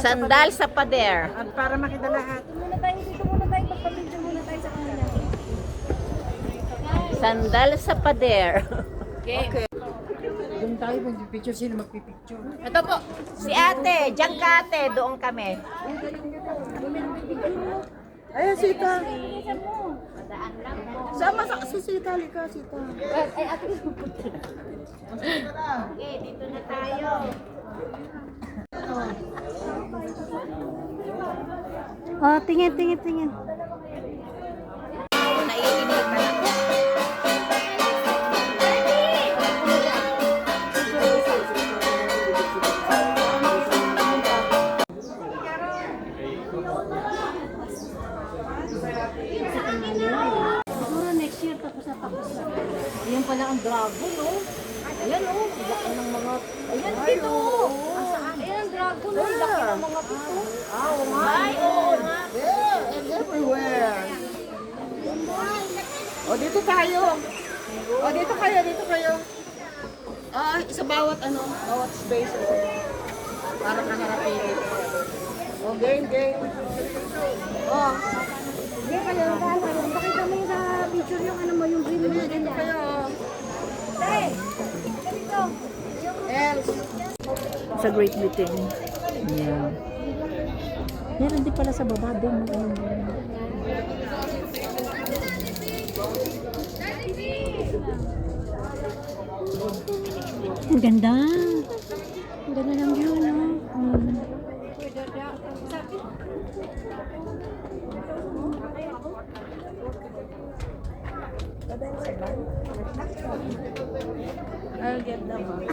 Sandal sa pader. At para makita lahat. Dito muna tayo, magpapicture muna tayo sa kanila. Sandal sa pader. Okay. Doon tayo magpipicture, sino magpipicture? Ito po, si ate, diyan ka ate, doon kami. Ayan, Sita. Daan lang po. Sama sa Sita, lika, Sita. Ay, ate. Okay, dito na tayo. Oh, tingin, tingin, tingin. Naiinip ka na. Siguro next year tapos na tapos na. Ayan pala ang dragon, oh. Ayan, oh. Laki ng mga... Ayan, dito. Ayan ang dragon, oh. Laki ng mga pito. Oo nga. Ay, oo nga. Yeah, and everywhere. O, dito tayo. O, dito kayo, dito kayo. Sa bawat bawat space. Para kaharapin. O, game, game. O, Hindi kayo, pakita mo yung sa picture yung ano mo, yung green mo. dito kayo. Hey, dito. Else. Sa Great Britain. Yeah. Meron din pala sa baba doon. Ang ganda. Ang ganda ng view, no? I'll get them.